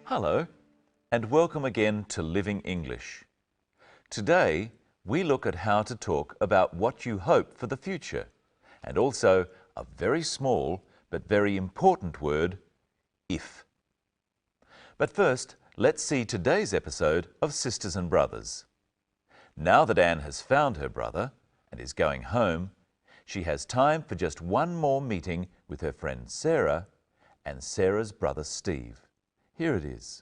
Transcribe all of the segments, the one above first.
Hello, and welcome again to Living English. Today, we look at how to talk about what you hope for the future, and also a very small but very important word, if. But first, let's see today's episode of Sisters and Brothers. Now that Anne has found her brother and is going home, she has time for just one more meeting with her friend Sarah and Sarah's brother Steve. Here it is.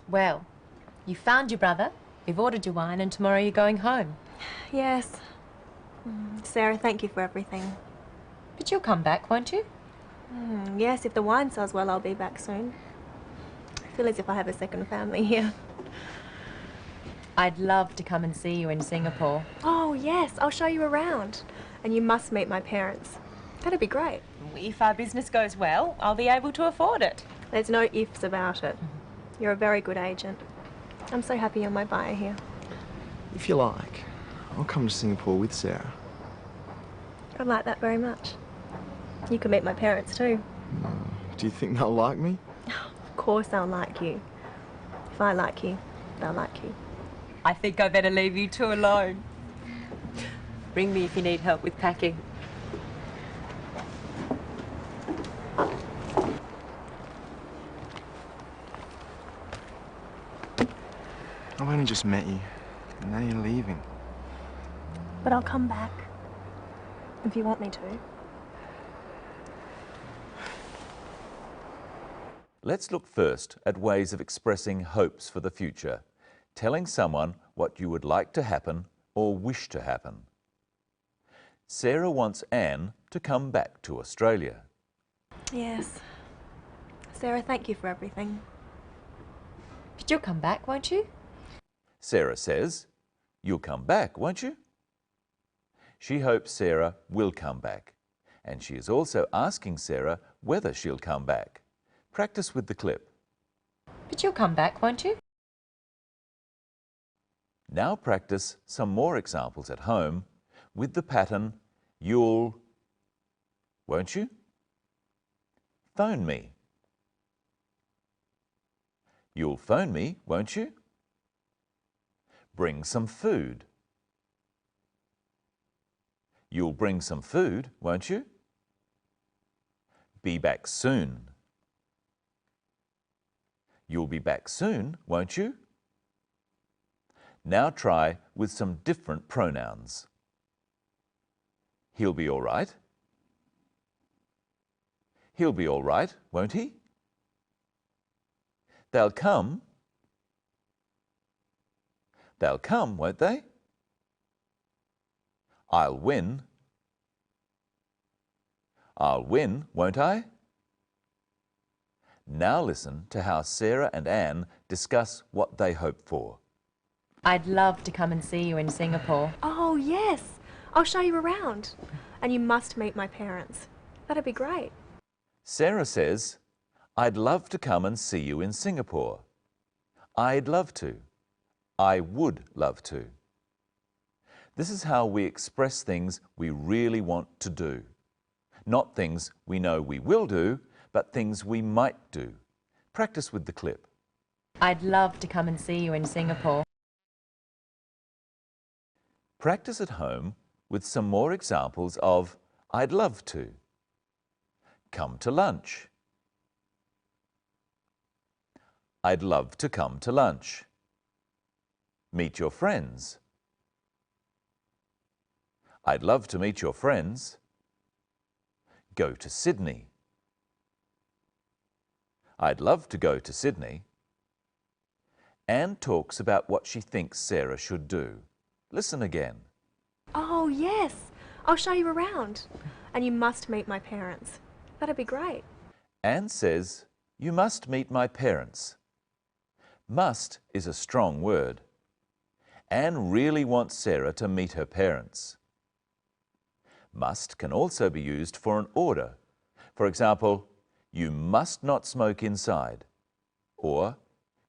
Well, you found your brother, you've ordered your wine, and tomorrow you're going home. Yes. Sarah, thank you for everything. But you'll come back, won't you? Yes, if the wine sells well, I'll be back soon. I feel as if I have a second family here. I'd love to come and see you in Singapore. Oh, yes, I'll show you around. And you must meet my parents. That'd be great. If our business goes well, I'll be able to afford it. There's no ifs about it. You're a very good agent. I'm so happy you're my buyer here. If you like, I'll come to Singapore with Sarah. I'd like that very much. You can meet my parents too. Do you think they'll like me? Of course they'll like you. If I like you, they'll like you. I think I better leave you two alone. Ring me if you need help with packing. I've only just met you, and now you're leaving. But I'll come back. If you want me to. Let's look first at ways of expressing hopes for the future, telling someone what you would like to happen or wish to happen. Sarah wants Anne to come back to Australia. Yes. Sarah, thank you for everything. But you'll come back, won't you? Sarah says, "You'll come back, won't you?" She hopes Sarah will come back, and she is also asking Sarah whether she'll come back. Practice with the clip. But you'll come back, won't you? Now practice some more examples at home with the pattern you'll, won't you? Phone me. You'll phone me, won't you? Bring some food. You'll bring some food, won't you? Be back soon. You'll be back soon, won't you? Now try with some different pronouns. He'll be all right. He'll be all right, won't he? They'll come. They'll come, won't they? I'll win. I'll win, won't I? Now listen to how Sarah and Anne discuss what they hope for. I'd love to come and see you in Singapore. Oh, yes. I'll show you around. And you must meet my parents. That'd be great. Sarah says, "I'd love to come and see you in Singapore." I'd love to. I would love to. This is how we express things we really want to do. Not things we know we will do, but things we might do. Practice with the clip. I'd love to come and see you in Singapore. Practice at home with some more examples of I'd love to. Come to lunch. I'd love to come to lunch. Meet your friends. I'd love to meet your friends. Go to Sydney. I'd love to go to Sydney. Anne talks about what she thinks Sarah should do. Listen again. Oh, yes. I'll show you around. And you must meet my parents. That'd be great. Anne says, "You must meet my parents." Must is a strong word. Anne really wants Sarah to meet her parents. Must can also be used for an order. For example, you must not smoke inside, or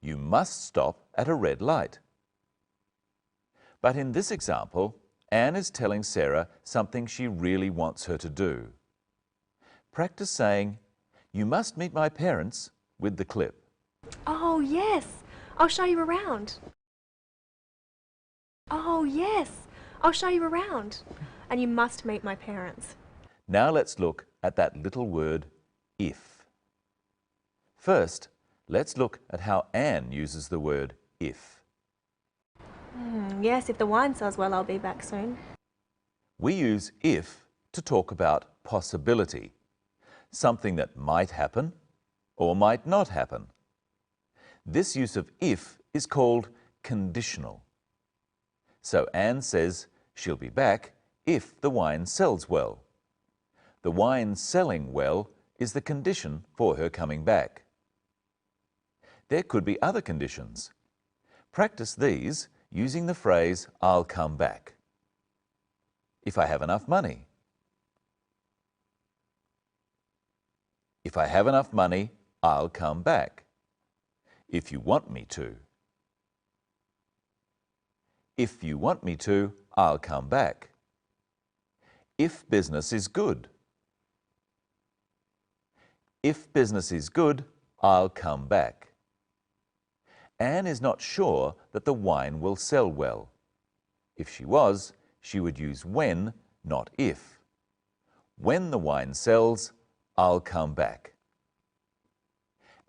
you must stop at a red light. But in this example, Anne is telling Sarah something she really wants her to do. Practice saying, "You must meet my parents," with the clip. Oh, yes. I'll show you around. Oh, yes. I'll show you around. And you must meet my parents. Now let's look at that little word, if. First, let's look at how Anne uses the word if. Yes, if the wine sells well, I'll be back soon. We use if to talk about possibility, something that might happen or might not happen. This use of if is called conditional. So Anne says she'll be back if the wine sells well. The wine selling well is the condition for her coming back. There could be other conditions. Practice these using the phrase, "I'll come back." If I have enough money. If I have enough money, I'll come back. If you want me to. If you want me to, I'll come back. If business is good. If business is good, I'll come back. Anne is not sure that the wine will sell well. If she was, she would use when, not if. When the wine sells, I'll come back.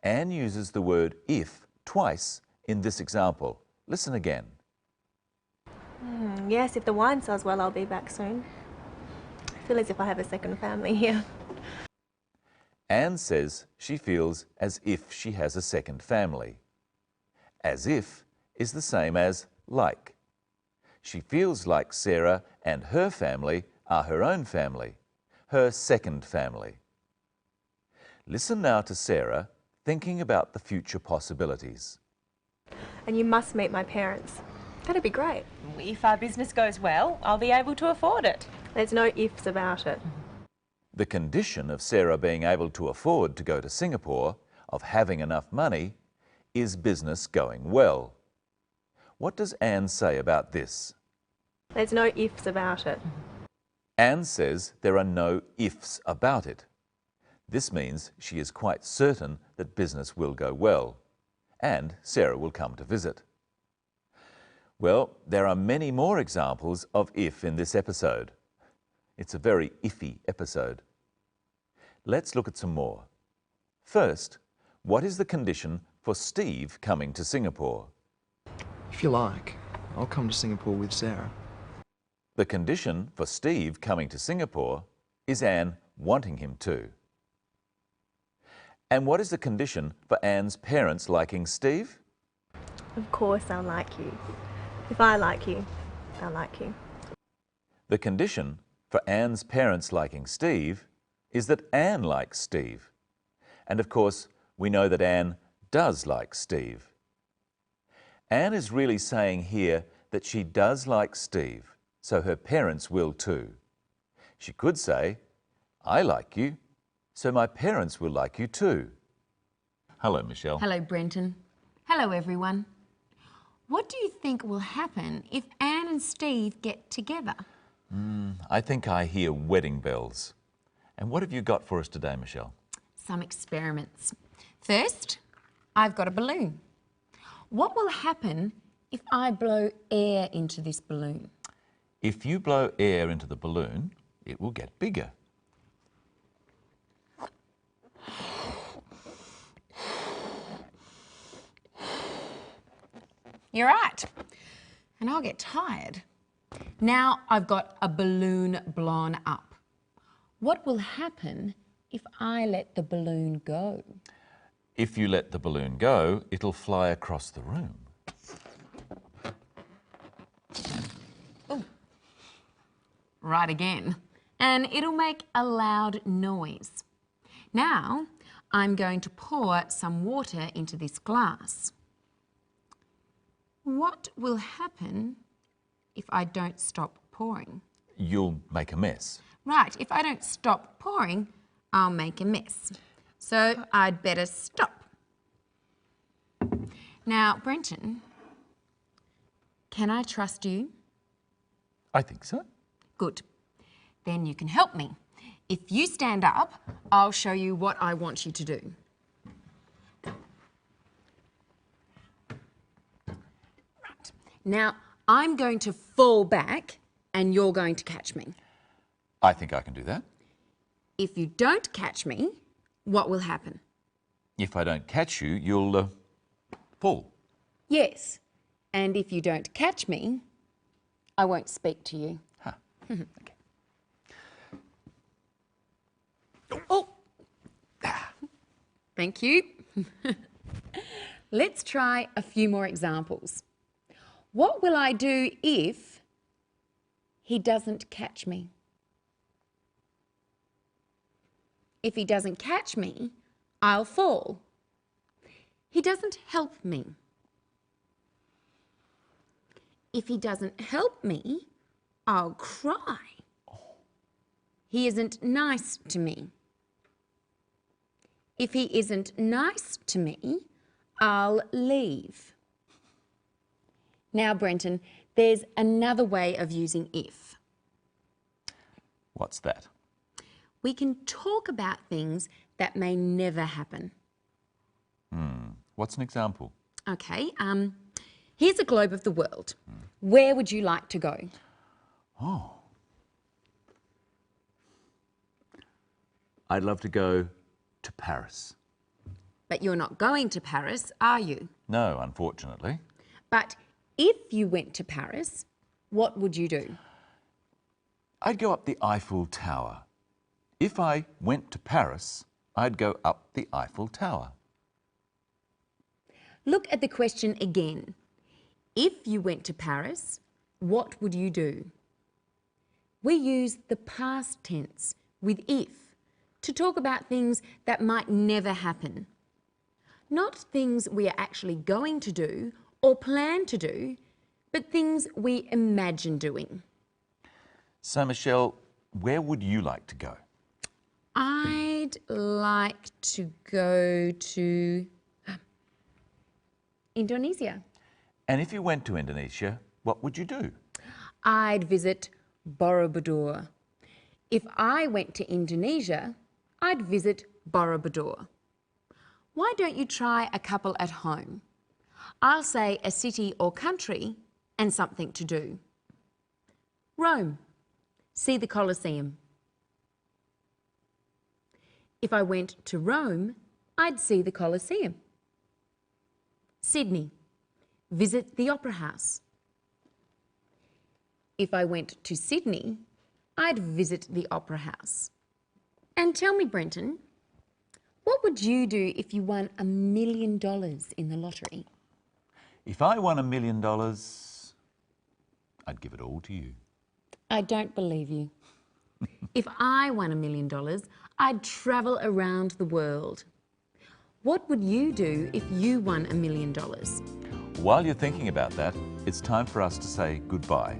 Anne uses the word if twice in this example. Listen again. Yes, if the wine sells well, I'll be back soon. I feel as if I have a second family here. Anne says she feels as if she has a second family. As if is the same as like. She feels like Sarah and her family are her own family, her second family. Listen now to Sarah thinking about the future possibilities. And you must meet my parents. That'd be great. If our business goes well, I'll be able to afford it. There's no ifs about it. The condition of Sarah being able to afford to go to Singapore, of having enough money, is business going well. What does Anne say about this? There's no ifs about it. Anne says there are no ifs about it. This means she is quite certain that business will go well, and Sarah will come to visit. Well, there are many more examples of if in this episode. It's a very iffy episode. Let's look at some more. First, what is the condition for Steve coming to Singapore? If you like, I'll come to Singapore with Sarah. The condition for Steve coming to Singapore is Anne wanting him to. And what is the condition for Anne's parents liking Steve? Of course I'll like you. If I like you, I'll like you. The condition for Anne's parents liking Steve is that Anne likes Steve. And of course, we know that Anne does like Steve. Anne is really saying here that she does like Steve, so her parents will too. She could say, "I like you, so my parents will like you too." Hello, Michelle. Hello, Brenton. Hello, everyone. What do you think will happen if Anne and Steve get together? I think I hear wedding bells. And what have you got for us today, Michelle? Some experiments. First, I've got a balloon. What will happen if I blow air into this balloon? If you blow air into the balloon, it will get bigger. You're right. And I'll get tired. Now I've got a balloon blown up. What will happen if I let the balloon go? If you let the balloon go, it'll fly across the room. Right again. And it'll make a loud noise. Now I'm going to pour some water into this glass. What will happen if I don't stop pouring? You'll make a mess. Right, if I don't stop pouring, I'll make a mess. So I'd better stop. Now, Brenton, can I trust you? I think so. Good. Then you can help me. If you stand up, I'll show you what I want you to do. Right. Now, I'm going to fall back and you're going to catch me. I think I can do that. If you don't catch me, what will happen? If I don't catch you, you'll fall. Yes. And if you don't catch me, I won't speak to you. Huh. Okay. Oh! Thank you. Let's try a few more examples. What will I do if he doesn't catch me? If he doesn't catch me, I'll fall. He doesn't help me. If he doesn't help me, I'll cry. He isn't nice to me. If he isn't nice to me, I'll leave. Now, Brenton, there's another way of using if. What's that? We can talk about things that may never happen. What's an example? Okay, here's a globe of the world. Where would you like to go? Oh. I'd love to go to Paris. But you're not going to Paris, are you? No, unfortunately. But if you went to Paris, what would you do? I'd go up the Eiffel Tower. If I went to Paris, I'd go up the Eiffel Tower. Look at the question again. If you went to Paris, what would you do? We use the past tense with if to talk about things that might never happen. Not things we are actually going to do or plan to do, but things we imagine doing. So, Michelle, where would you like to go? I'd like to go to Indonesia. And if you went to Indonesia, what would you do? I'd visit Borobudur. If I went to Indonesia, I'd visit Borobudur. Why don't you try a couple at home? I'll say a city or country and something to do. Rome. See the Colosseum. If I went to Rome, I'd see the Colosseum. Sydney. Visit the Opera House. If I went to Sydney, I'd visit the Opera House. And tell me, Brenton, what would you do if you won $1 million in the lottery? If I won $1 million, I'd give it all to you. I don't believe you. If I won $1 million, I'd travel around the world. What would you do if you won $1 million? While you're thinking about that, it's time for us to say goodbye.